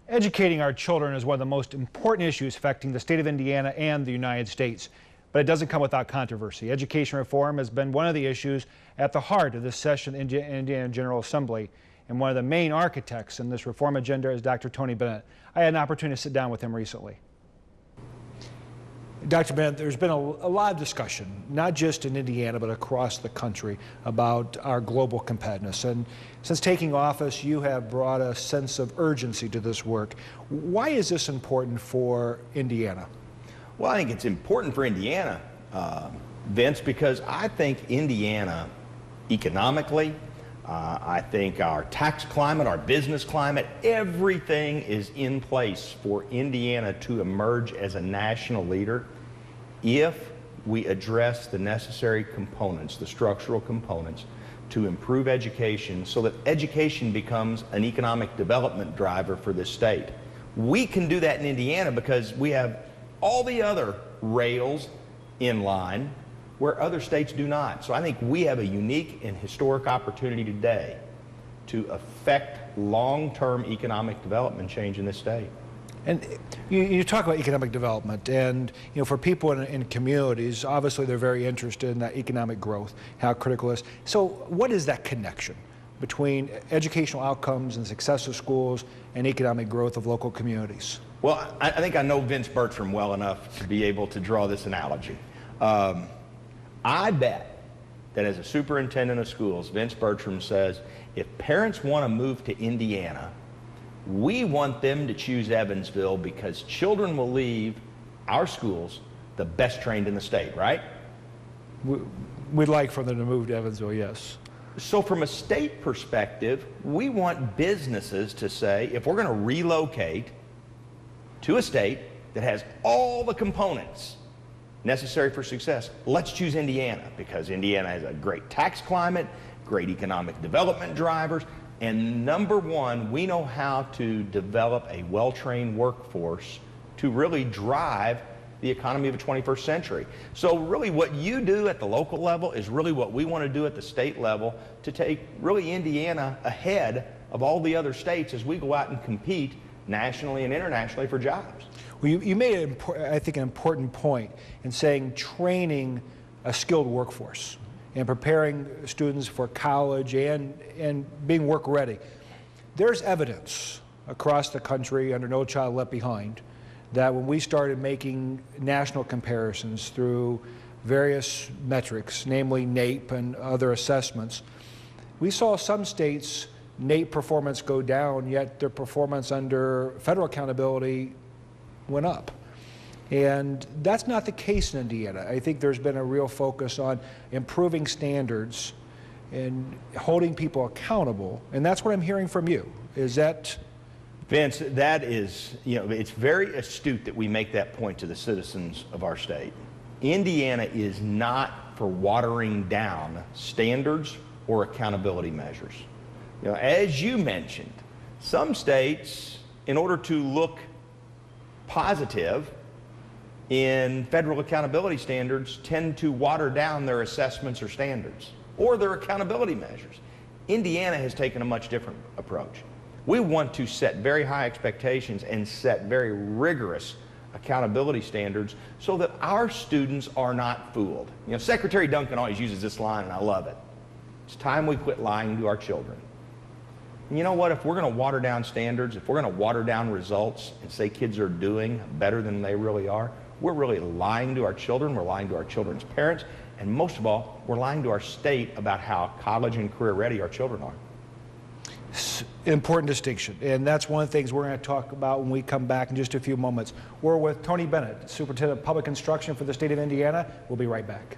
Educating our children is one of the most important issues affecting the state of Indiana and the United States. But it doesn't come without controversy. Education reform has been one of the issues at the heart of this session in Indiana General Assembly. And one of the main architects in this reform agenda is Dr. Tony Bennett. I had an opportunity to sit down with him recently. Dr. Bennett, there's been a lot of discussion, not just in Indiana, but across the country about our global competitiveness. And since taking office, you have brought a sense of urgency to this work. Why is this important for Indiana? Well, I think it's important for Indiana, Vince, because I think Indiana economically, I think our tax climate, our business climate, everything is in place for Indiana to emerge as a national leader if we address the necessary components, the structural components, to improve education so that education becomes an economic development driver for this state. We can do that in Indiana because we have all the other rails in line where other states do not. So I think we have a unique and historic opportunity today to affect long-term economic development change in this state. And you talk about economic development, and for people in communities, obviously they're very interested in that economic growth, how critical it is. So what is that connection between educational outcomes and success of schools and economic growth of local communities? Well, I think I know Vince Bertram well enough to be able to draw this analogy. I bet that as a superintendent of schools, Vince Bertram says, if parents want to move to Indiana, we want them to choose Evansville because children will leave our schools the best trained in the state, right? We'd like for them to move to Evansville, yes. So from a state perspective, we want businesses to say, if we're going to relocate to a state that has all the components necessary for success, let's choose Indiana because Indiana has a great tax climate, great economic development drivers, and number one, we know how to develop a well-trained workforce to really drive the economy of the 21st century. So really what you do at the local level is really what we want to do at the state level to take really Indiana ahead of all the other states as we go out and compete nationally and internationally for jobs. Well, you made, I think, an important point in saying training a skilled workforce and preparing students for college and being work ready. There's evidence across the country under No Child Left Behind that when we started making national comparisons through various metrics, namely NAEP and other assessments, we saw some states NAEP performance go down, yet their performance under federal accountability went up. And that's not the case in Indiana. I think there's been a real focus on improving standards and holding people accountable, and that's what I'm hearing from you. Is that? Vince, that is, it's very astute that we make that point to the citizens of our state. Indiana is not for watering down standards or accountability measures. As you mentioned, some states, in order to look positive in federal accountability standards, tend to water down their assessments or standards or their accountability measures. Indiana has taken a much different approach. We want to set very high expectations and set very rigorous accountability standards so that our students are not fooled. Secretary Duncan always uses this line, and I love it. It's time we quit lying to our children. And you know what? If we're going to water down standards, if we're going to water down results and say kids are doing better than they really are, we're really lying to our children, we're lying to our children's parents, and most of all, we're lying to our state about how college and career ready our children are. Important distinction, and that's one of the things we're going to talk about when we come back in just a few moments. We're with Tony Bennett, Superintendent of Public Instruction for the state of Indiana. We'll be right back.